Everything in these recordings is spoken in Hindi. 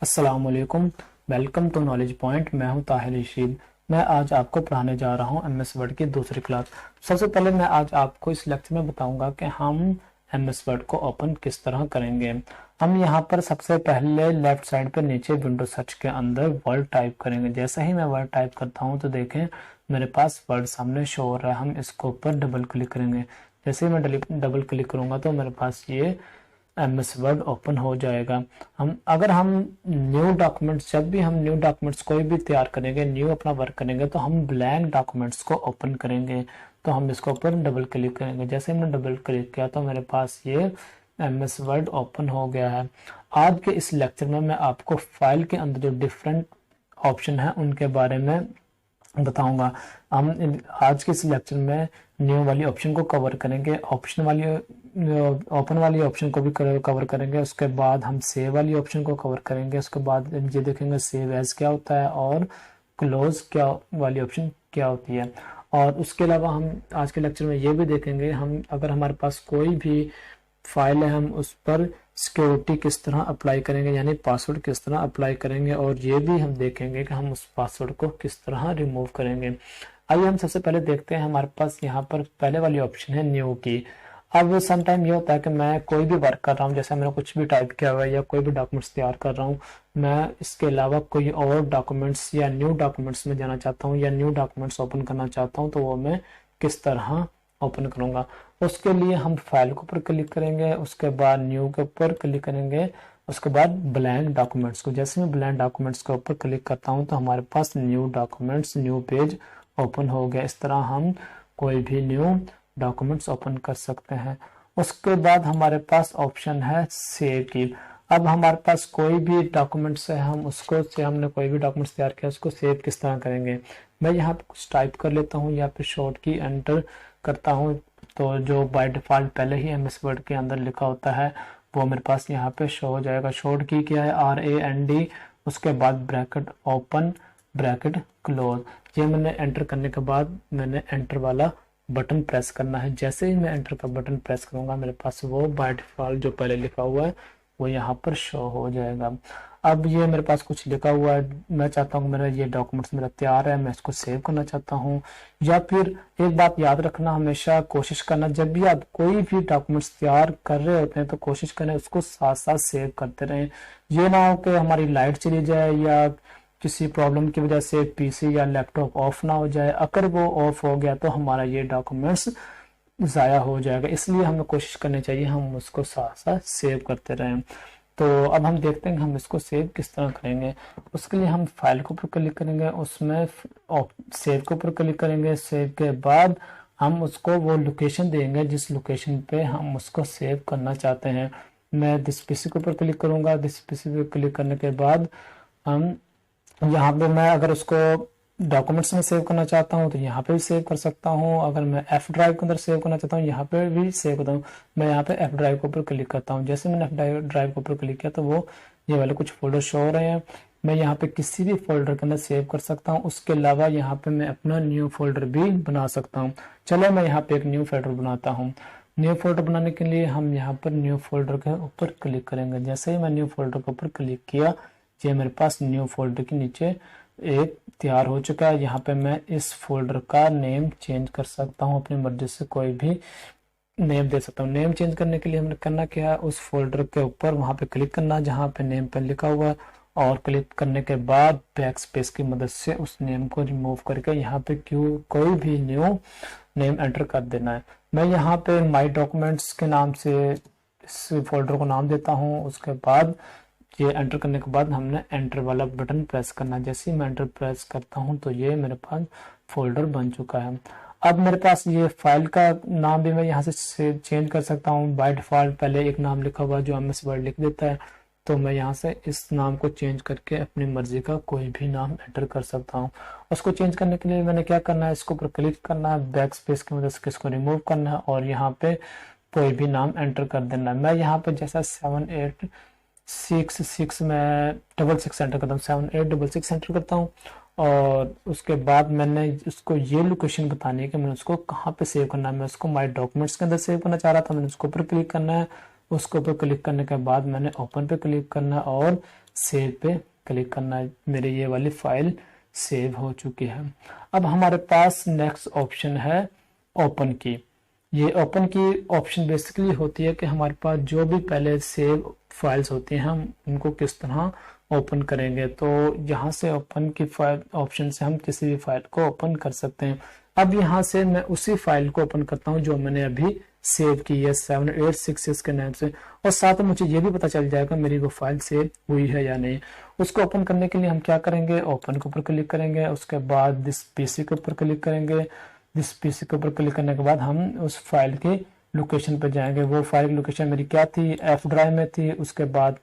अस्सलामुअलैकुम। Welcome to knowledge point. मैं हूं ताहिर रशीद। मैं आज आपको पढ़ाने जा रहा हूं एमएस वर्ड की दूसरी क्लास। सबसे पहले मैं आज आपको इस लेक्चर में बताऊंगा कि हम एमएस वर्ड को ओपन किस तरह करेंगे। हम यहां पर सबसे पहले लेफ्ट साइड पर नीचे विंडो सर्च के अंदर वर्ड टाइप करेंगे। जैसे ही मैं वर्ड टाइप करता हूं तो देखें मेरे पास वर्ड सामने शो हो रहा है। हम इसके ऊपर डबल क्लिक करेंगे। जैसे ही मैं डबल क्लिक करूंगा तो मेरे पास ये एमएस वर्ड ओपन हो जाएगा। हम न्यू डॉक्यूमेंट्स, जब भी हम न्यू डॉक्यूमेंट्स कोई भी तैयार करेंगे, न्यू अपना वर्क करेंगे, तो हम ब्लैंक डॉक्यूमेंट्स को ओपन करेंगे। तो हम इसके ऊपर डबल क्लिक करेंगे। जैसे हमने डबल क्लिक किया तो मेरे पास ये एमएस वर्ड ओपन हो गया है। आज के इस लेक्चर में मैं आपको फाइल के अंदर जो डिफरेंट ऑप्शन है उनके बारे में बताऊंगा। हम आज के इस लेक्चर में न्यू वाली ऑप्शन को कवर करेंगे, ऑप्शन वाली ओपन वाली ऑप्शन को भी कवर करेंगे। उसके बाद हम सेव वाली ऑप्शन को कवर करेंगे। उसके बाद ये देखेंगे सेव एज क्या होता है और क्लोज क्या वाली ऑप्शन क्या होती है। और उसके अलावा हम आज के लेक्चर में ये भी देखेंगे हम अगर हमारे पास कोई भी फाइल है हम उस पर सिक्योरिटी किस तरह अप्लाई करेंगे, यानी पासवर्ड किस तरह अप्लाई करेंगे। और ये भी हम देखेंगे कि हम उस पासवर्ड को किस तरह रिमूव करेंगे। आइए हम सबसे पहले देखते हैं। हमारे पास यहाँ पर पहले वाली ऑप्शन है न्यू की। अब समटाइम ये होता है कि मैं कोई भी वर्क कर रहा हूँ, जैसे मैंने कुछ भी टाइप किया हुआ है या कोई भी डॉक्यूमेंट्स तैयार कर रहा हूँ, मैं इसके अलावा कोई और डॉक्यूमेंट्स या न्यू डॉक्यूमेंट्स में जाना चाहता हूँ या न्यू डॉक्यूमेंट्स ओपन करना चाहता हूँ, तो वो मैं किस तरह ओपन करूंगा। उसके लिए हम फाइल के ऊपर क्लिक करेंगे, उसके बाद न्यू के ऊपर क्लिक करेंगे, उसके बाद ब्लैंक डॉक्यूमेंट्स को। जैसे मैं ब्लैंक डॉक्यूमेंट्स के ऊपर क्लिक करता हूं तो हमारे पास new documents, new page open हो गया। इस तरह हम कोई भी न्यू डॉक्यूमेंट्स ओपन कर सकते हैं। उसके बाद हमारे पास ऑप्शन है सेव की। अब हमारे पास कोई भी डॉक्यूमेंट्स है, हम उसको से हमने कोई भी डॉक्यूमेंट्स तैयार किया उसको सेव किस तरह करेंगे। मैं यहाँ पे कुछ टाइप कर लेता हूँ या फिर शॉर्ट की एंटर करता हूँ, तो जो बाय डिफॉल्ट पहले ही एमएस वर्ड के अंदर लिखा होता है वो मेरे पास यहाँ पे शो हो जाएगा। शॉर्ट की क्या है, RAND, उसके बाद ब्रैकेट ओपन, ब्रैकेट क्लोज। ये मैंने एंटर करने के बाद मैंने एंटर वाला बटन प्रेस करना है। जैसे ही मैं एंटर का बटन प्रेस करूंगा मेरे पास वो बाय डिफॉल्ट जो पहले लिखा हुआ है वो यहाँ पर शो हो जाएगा। अब ये मेरे पास कुछ लिखा हुआ है, मैं चाहता हूँ मेरा ये डॉक्यूमेंट्स मेरा तैयार है, मैं इसको सेव करना चाहता हूँ। या फिर एक बात याद रखना, हमेशा कोशिश करना जब भी आप कोई भी डॉक्यूमेंट्स तैयार कर रहे होते हैं तो कोशिश करें उसको साथ साथ सेव करते रहें। ये ना हो कि हमारी लाइट चली जाए या किसी प्रॉब्लम की वजह से पीसी या लैपटॉप ऑफ ना हो जाए। अगर वो ऑफ हो गया तो हमारा ये डॉक्यूमेंट्स ज़ाया हो जाएगा। इसलिए हमें कोशिश करनी चाहिए हम उसको साथ साथ सेव करते रहें। तो अब हम देखते हैं कि हम इसको सेव किस तरह करेंगे। उसके लिए हम फाइल के ऊपर क्लिक करेंगे, उसमें सेव के ऊपर क्लिक करेंगे। सेव के बाद हम उसको वो लोकेशन देंगे जिस लोकेशन पे हम उसको सेव करना चाहते हैं। मैं दिस पीसी के ऊपर क्लिक करूंगा। दिस पीसी पे क्लिक करने के बाद हम यहाँ पे मैं अगर उसको डॉक्यूमेंट्स में सेव करना चाहता हूँ तो यहाँ पे भी सेव कर सकता हूँ। अगर मैं F ड्राइव के अंदर सेव करना चाहता हूँ यहाँ पे भी सेव करता हूँ। मैं यहाँ पे F ड्राइव के ऊपर क्लिक करता हूँ। जैसे मैंने F ड्राइव के ऊपर क्लिक किया तो वो ये वाले कुछ फोल्डर शो हो रहे हैं। मैं यहाँ पे किसी भी फोल्डर के अंदर सेव कर सकता हूँ। उसके अलावा यहाँ पे मैं अपना न्यू फोल्डर भी बना सकता हूँ। चलो मैं यहाँ पे एक न्यू फोल्डर बनाता हूँ। न्यू फोल्डर बनाने के लिए हम यहाँ पर न्यू फोल्डर के ऊपर क्लिक करेंगे। जैसे ही मैं न्यू फोल्डर के ऊपर क्लिक किया, ये मेरे पास न्यू फोल्डर के नीचे एक तैयार हो चुका है। यहाँ पे मैं इस फोल्डर का नेम चेंज कर सकता हूँ, अपनी मर्जी से कोई भी नेम दे सकता हूँ। नेम चेंज करने के लिए हमने करना क्या है, उस फोल्डर के ऊपर वहां पे क्लिक करना जहाँ पे नेम पे लिखा हुआ है, और क्लिक करने के बाद बैक स्पेस की मदद से उस नेम को रिमूव करके यहाँ पे कोई भी न्यू नेम एंटर कर देना है। मैं यहाँ पे माई डॉक्यूमेंट्स के नाम से इस फोल्डर को नाम देता हूँ। उसके बाद ये एंटर करने के बाद हमने एंटर वाला बटन प्रेस करना। जैसे ही मैं एंटर प्रेस करता हूं तो ये मेरे पास फोल्डर बन चुका है। अब मेरे पास ये फाइल का नाम भी मैं यहाँ से चेंज कर सकता हूँ। बाय डिफॉल्ट पहले एक नाम लिखा हुआ जो एमएस वर्ड लिख देता है, तो मैं यहाँ से इस नाम को चेंज करके अपनी मर्जी का कोई भी नाम एंटर कर सकता हूँ। उसको चेंज करने के लिए मैंने क्या करना है, इसके ऊपर क्लिक करना है, बैक स्पेस की मदद से इसको रिमूव करना है और यहाँ पे कोई भी नाम एंटर कर देना है। मैं यहाँ पे जैसा 786 में 66 एंटर करता हूँ, 7866 एंटर करता हूँ। और उसके बाद मैंने उसको ये लोकेशन बतानी है कि मैंने उसको कहाँ पे सेव करना है। मैं उसको माई डॉक्यूमेंट्स के अंदर सेव करना चाह रहा था, मैंने उसके ऊपर क्लिक करना है। उसके ऊपर क्लिक करने के बाद मैंने ओपन पे क्लिक करना है और सेव पे क्लिक करना है। मेरी ये वाली फाइल सेव हो चुकी है। अब हमारे पास नेक्स्ट ऑप्शन है ओपन की। ये ओपन की ऑप्शन बेसिकली होती है कि हमारे पास जो भी पहले सेव फाइल्स होती हैं हम उनको किस तरह ओपन करेंगे। तो यहाँ से ओपन की फाइल ऑप्शन से हम किसी भी फाइल को ओपन कर सकते हैं। अब यहाँ से मैं उसी फाइल को ओपन करता हूँ जो मैंने अभी सेव की है 7866 के नाम से, और साथ में मुझे ये भी पता चल जाएगा मेरी वो फाइल सेव हुई है या नहीं। उसको ओपन करने के लिए हम क्या करेंगे, ओपन के ऊपर क्लिक करेंगे, उसके बाद दिस पीसी के ऊपर क्लिक करेंगे। दिस पीसी के ऊपर क्लिक करने के बाद हम उस फाइल की लोकेशन पर जाएंगे। वो फाइल की लोकेशन मेरी क्या थी, एफ ड्राइव में थी, उसके बाद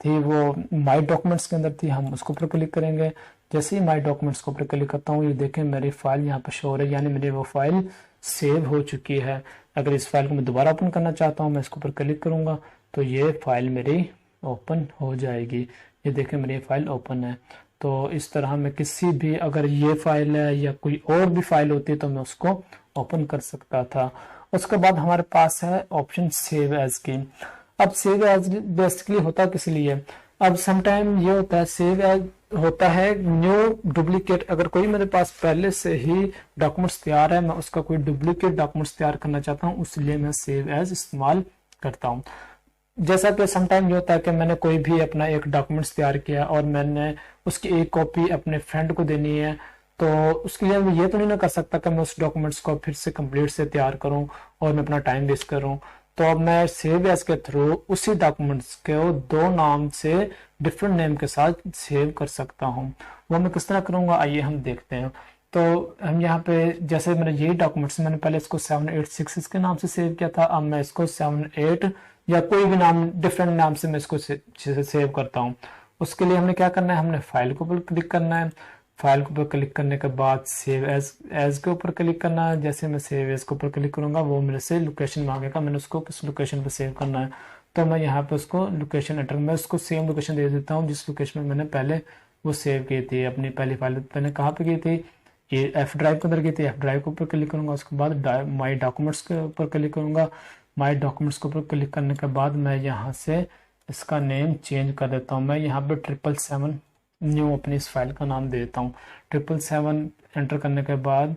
थी वो माई डॉक्यूमेंट्स के अंदर थी, हम उसके ऊपर क्लिक करेंगे। जैसे ही माई डॉक्यूमेंट्स के ऊपर क्लिक करता हूँ, ये देखें मेरी फाइल यहाँ पर शो हो रही है, यानी मेरी वो फाइल सेव हो चुकी है। अगर इस फाइल को मैं दोबारा ओपन करना चाहता हूँ, मैं इसके ऊपर क्लिक करूंगा तो ये फाइल मेरी ओपन हो जाएगी। ये देखें मेरी फाइल ओपन है। तो इस तरह मैं किसी भी, अगर ये फाइल है या कोई और भी फाइल होती है तो मैं उसको ओपन कर सकता था। उसके बाद हमारे पास है ऑप्शन सेव एज की। अब सेव एज बेसिकली होता किस लिए, अब समटाइम ये होता है सेव एज होता है न्यू डुप्लीकेट। अगर कोई मेरे पास पहले से ही डॉक्यूमेंट्स तैयार है, मैं उसका कोई डुप्लीकेट डॉक्यूमेंट्स तैयार करना चाहता हूँ, इसलिए मैं सेव एज इस्तेमाल करता हूँ। जैसा कि समटाइम ये होता है कि मैंने कोई भी अपना एक डॉक्यूमेंट्स तैयार किया और मैंने उसकी एक कॉपी अपने फ्रेंड को देनी है, तो उसके लिए मैं ये तो नहीं ना कर सकता कि मैं उस डॉक्यूमेंट्स को फिर से कंप्लीट से तैयार करूं और मैं अपना टाइम वेस्ट करूं। तो अब मैं सेव एज के थ्रू उसी डॉक्यूमेंट्स को दो नाम से डिफरेंट नेम के साथ सेव कर सकता हूं। वो मैं किस तरह करूंगा, आइए हम देखते हैं। तो हम यहाँ पे जैसे मैंने यही डॉक्यूमेंट्स, मैंने पहले इसको 7866 के नाम से सेव किया था, अब मैं इसको 78 या कोई भी नाम डिफरेंट नाम से मैं इसको सेव करता हूँ। उसके लिए हमने क्या करना है, हमने फाइल के ऊपर क्लिक करना है। फाइल के ऊपर क्लिक करने के बाद सेव एज के ऊपर क्लिक करना है। जैसे मैं सेव एज के ऊपर क्लिक करूंगा वो मेरे से लोकेशन मांगेगा, मैंने उसको किस लोकेशन पे सेव करना है। तो मैं यहाँ पे उसको लोकेशन एंटर, मैं उसको सेम लोकेशन दे देता हूँ जिस लोकेशन में मैंने पहले वो सेव की थी। अपनी पहली फाइल मैंने कहाँ पे की थी, ये एफ ड्राइव के अंदर की थी। एफ ड्राइव के ऊपर क्लिक करूंगा, उसके बाद माई डॉक्यूमेंट्स के ऊपर क्लिक करूंगा। माई डॉक्यूमेंट्स के ऊपर क्लिक करने के बाद मैं यहाँ से इसका नेम चेंज कर देता हूँ। मैं यहाँ पे 777 न्यू अपनी इस फाइल का नाम दे देता हूँ। 777 एंटर करने के बाद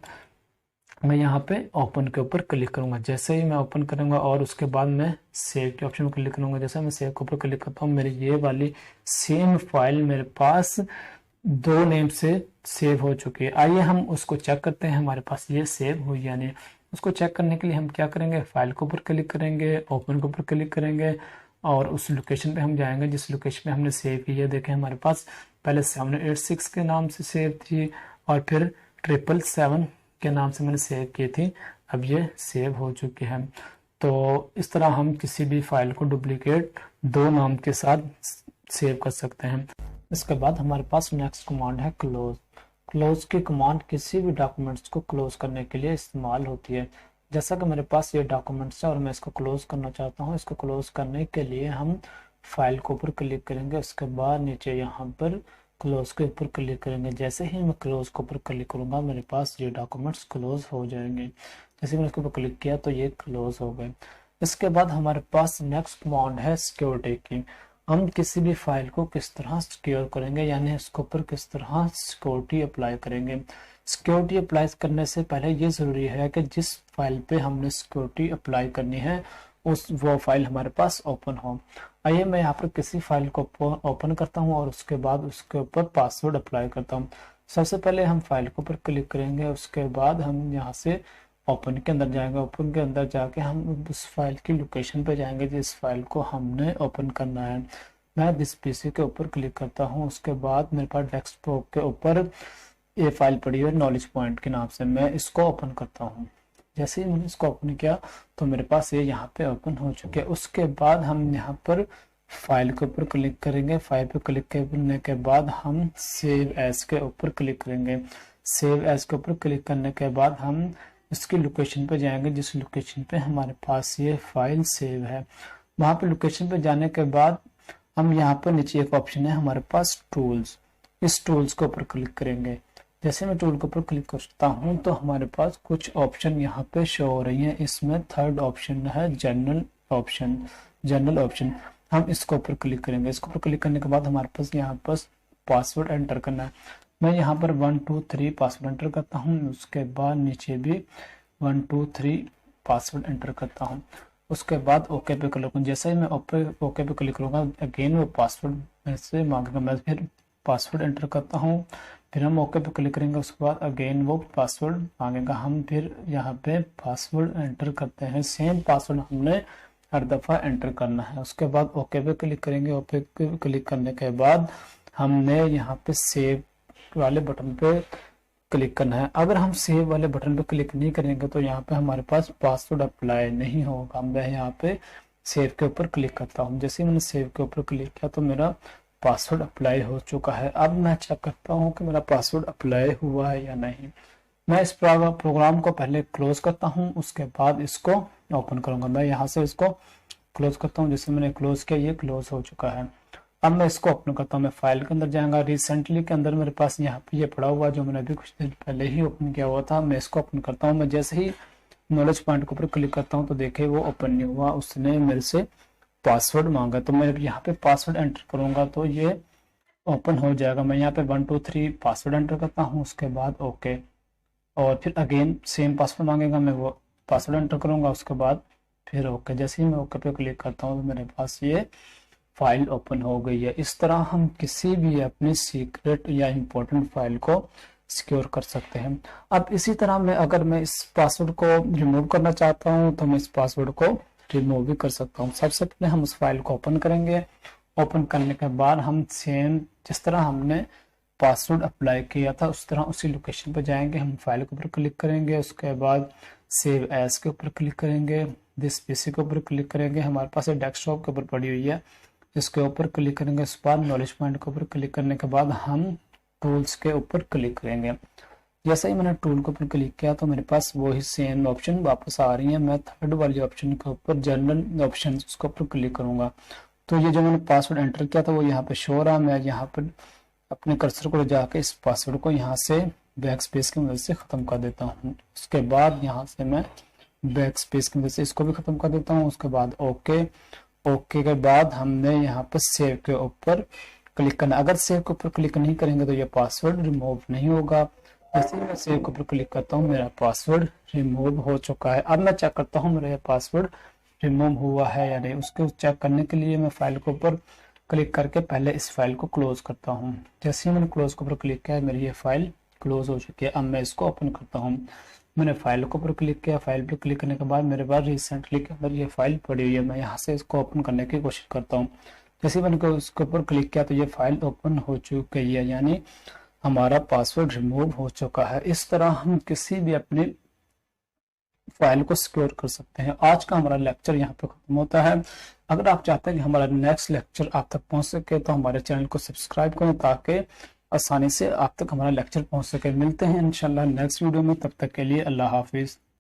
मैं यहाँ पे ओपन के ऊपर क्लिक करूंगा। जैसे ही मैं ओपन करूंगा और उसके बाद मैं सेव के ऑप्शन पर क्लिक करूंगा, जैसे मैं सेव के ऊपर क्लिक करता हूँ, मेरी ये वाली सेम फाइल मेरे पास दो नेम से सेव हो चुकी है। आइए हम उसको चेक करते हैं हमारे पास ये सेव हुई या नहीं। उसको चेक करने के लिए हम क्या करेंगे, फाइल के ऊपर क्लिक करेंगे, ओपन के ऊपर क्लिक करेंगे और उस लोकेशन पे हम जाएंगे जिस लोकेशन पे हमने सेव की है। देखें हमारे पास पहले 786 के नाम से सेव थी और फिर 777 के नाम से मैंने सेव की थी, अब ये सेव हो चुकी है। तो इस तरह हम किसी भी फाइल को डुप्लीकेट दो नाम के साथ सेव कर सकते हैं। इसके बाद हमारे पास नेक्स्ट कमांड है क्लोज। क्लोज की कमांड किसी भी डॉक्यूमेंट्स को क्लोज करने के लिए इस्तेमाल होती है। जैसा कि मेरे पास ये डॉक्यूमेंट्स है और मैं इसको क्लोज करना चाहता हूँ, इसको क्लोज करने के लिए हम फाइल के ऊपर क्लिक करेंगे, उसके बाद नीचे यहाँ पर क्लोज के ऊपर क्लिक करेंगे। जैसे ही मैं क्लोज के ऊपर क्लिक करूंगा मेरे पास ये डॉक्यूमेंट्स क्लोज हो जाएंगे। जैसे मैंने इसके ऊपर क्लिक किया तो ये क्लोज हो गए। इसके बाद हमारे पास नेक्स्ट कमांड है सिक्योरिटी की। हम किसी भी फाइल को किस तरह सिक्योर करेंगे, यानी इसके ऊपर किस तरह सिक्योरिटी अप्लाई करेंगे। सिक्योरिटी अप्लाई करने से पहले ये ज़रूरी है कि जिस फाइल पे हमने सिक्योरिटी अप्लाई करनी है वो फाइल हमारे पास ओपन हो। आइए मैं यहाँ पर किसी फाइल को ओपन करता हूँ और उसके बाद उसके ऊपर पासवर्ड अप्लाई करता हूँ। सबसे पहले हम फाइल के ऊपर क्लिक करेंगे, उसके बाद हम यहाँ से ओपन के अंदर जाएंगे। ओपन के अंदर जाके हम उस फाइल की लोकेशन पे जाएंगे जिस फाइल को हमने ओपन करना है। मैं दिस पीसी के ऊपर क्लिक करता हूँ, उसके बाद मेरे पास डेस्कटॉप के ऊपर ये फाइल पड़ी है नॉलेज पॉइंट के नाम से, मैं इसको ओपन करता हूँ। जैसे ही मैंने इसको ओपन किया तो मेरे पास ये यहाँ पे ओपन हो चुके हैं। उसके बाद हम यहाँ पर फाइल के ऊपर क्लिक करेंगे। फाइल पे क्लिक करने के बाद हम सेव एज के ऊपर क्लिक करेंगे। सेव एज के ऊपर क्लिक करने के बाद हम इसकी लोकेशन पे जाएंगे जिस लोकेशन पे हमारे पास ये फाइल सेव है। वहाँ पे लोकेशन पे जाने के बाद हम यहाँ पर नीचे एक ऑप्शन है हमारे पास टूल्स, इस टूल्स के ऊपर क्लिक करेंगे। जैसे मैं टूल के ऊपर क्लिक करता हूँ तो हमारे पास कुछ ऑप्शन यहाँ पे शो हो रही हैं। इसमें थर्ड ऑप्शन है जनरल ऑप्शन। हम इसको ऊपर क्लिक करेंगे। इसको ऊपर क्लिक करने के बाद हमारे पास यहाँ पर पासवर्ड एंटर करना है। मैं यहाँ पर 1 2 3 पासवर्ड एंटर करता हूँ। उसके बाद नीचे भी 1 2 3 पासवर्ड एंटर करता हूँ। उसके बाद ओके पे क्लिक करूँ। जैसे ही मैं ओके पे क्लिक करूँगा अगेन वो पासवर्ड मेरे से मांगेगा। मैं फिर पासवर्ड एंटर करता हूँ। फिर हम ओके पे क्लिक करेंगे। उसके बाद अगेन वो पासवर्ड मांगेगा। हम फिर यहाँ पे पासवर्ड एंटर करते हैं। सेम पासवर्ड हमने हर दफ़ा एंटर करना है। उसके बाद ओके पे क्लिक करेंगे। ओके पे क्लिक करने के बाद हमने यहाँ पे सेव वाले बटन पे क्लिक करना है। अगर हम सेव वाले बटन पे क्लिक नहीं करेंगे तो यहाँ पे हमारे पास पासवर्ड अप्लाई नहीं होगा। मैं यहाँ पे सेव के ऊपर क्लिक करता हूँ। जैसे मैंने सेव के ऊपर क्लिक किया तो मेरा पासवर्ड अप्लाई हो चुका है। अब मैं चेक करता हूँ कि मेरा पासवर्ड अप्लाई हुआ है या नहीं। मैं इस प्रोग्राम को पहले क्लोज करता हूँ, उसके बाद इसको ओपन करूंगा। मैं यहाँ से इसको क्लोज करता हूँ। जैसे मैंने क्लोज किया, ये क्लोज हो चुका है। अब मैं इसको ओपन करता हूँ। मैं फाइल के अंदर जाऊंगा। रिसेंटली के अंदर मेरे पास यहाँ पे ये पड़ा हुआ जो मैंने अभी कुछ दिन पहले ही ओपन किया हुआ था। मैं इसको ओपन करता हूँ। मैं जैसे ही नॉलेज पॉइंट के ऊपर क्लिक करता हूँ तो देखिए वो ओपन नहीं हुआ, उसने मेरे से पासवर्ड मांगा। तो मैं यहाँ पे पासवर्ड एंटर करूंगा तो ये ओपन हो जाएगा। मैं यहाँ पे 1 2 3 पासवर्ड एंटर करता हूँ। उसके बाद ओके, और फिर अगेन सेम पासवर्ड मांगेगा। मैं वो पासवर्ड एंटर करूंगा। उसके बाद फिर ओके। जैसे ही मैं ओके पे क्लिक करता हूँ तो मेरे पास ये फाइल ओपन हो गई है। इस तरह हम किसी भी अपनी सीक्रेट या इम्पोर्टेंट फाइल को सिक्योर कर सकते हैं। अब इसी तरह मैं अगर मैं इस पासवर्ड को रिमूव करना चाहता हूँ तो मैं इस पासवर्ड को रिमूव भी कर सकता हूँ। सबसे पहले हम उस फाइल को ओपन करेंगे। ओपन करने के बाद हम सेम जिस तरह हमने पासवर्ड अप्लाई किया था उस तरह उसी लोकेशन पर जाएंगे। हम फाइल के ऊपर क्लिक करेंगे। उसके बाद सेव एज के ऊपर क्लिक करेंगे। दिस पीसी के ऊपर क्लिक करेंगे। हमारे पास डेस्कटॉप के ऊपर पड़ी हुई है, इसके ऊपर क्लिक करेंगे। उस बाद नॉलेज पॉइंट के ऊपर क्लिक करने के बाद हम टूल्स के ऊपर क्लिक करेंगे। जैसे ही मैंने टूल के ऊपर क्लिक किया तो मेरे पास वही सेम ऑप्शन वापस आ रही है। मैं थर्ड वाली ऑप्शन के ऊपर जनरल ऑप्शन उसके ऊपर क्लिक करूंगा तो ये जो मैंने पासवर्ड एंटर किया था वो यहाँ पे शो रहा। मैं यहाँ पर अपने कर्सर को ले जाके इस पासवर्ड को यहाँ से बैक स्पेस की मदद से ख़त्म कर देता हूँ। उसके बाद यहाँ से मैं बैक स्पेस की मदद से इसको भी ख़त्म कर देता हूँ। उसके बाद ओके। ओके के बाद हमने यहाँ पर सेव के ऊपर क्लिक करना। अगर सेव के ऊपर क्लिक नहीं करेंगे तो ये पासवर्ड रिमूव नहीं होगा। जैसे ही मैं सेव के ऊपर क्लिक करता हूँ मेरा पासवर्ड रिमूव हो चुका है। अब मैं चेक करता हूँ मेरा पासवर्ड रिमूव हुआ है या नहीं। उसको चेक करने के लिए मैं फाइल के ऊपर क्लिक करके पहले इस फाइल को क्लोज करता हूँ। जैसे ही मैंने क्लोज के ऊपर क्लिक किया मेरी ये फाइल क्लोज हो चुकी है। अब मैं इसको ओपन करता हूँ। मैंने फाइल के ऊपर क्लिक किया। फाइल पे क्लिक करने के बाद मेरे पास रिसेंटली के अंदर ये फाइल पड़ी हुई है। मैं यहाँ से इसको ओपन करने की कोशिश करता हूँ। जैसे मैंने उसके ऊपर क्लिक किया तो ये फाइल ओपन हो चुकी है, यानी हमारा पासवर्ड रिमूव हो चुका है। इस तरह हम किसी भी अपनी फाइल को सिक्योर कर सकते हैं। आज का हमारा लेक्चर यहाँ पे खत्म होता है। अगर आप चाहते हैं कि हमारा नेक्स्ट लेक्चर आप तक पहुंच सके तो हमारे चैनल को सब्सक्राइब करें ताकि आसानी से आप तक हमारा लेक्चर पहुंच सके। मिलते हैं इंशाल्लाह नेक्स्ट वीडियो में, तब तक के लिए अल्लाह हाफिज।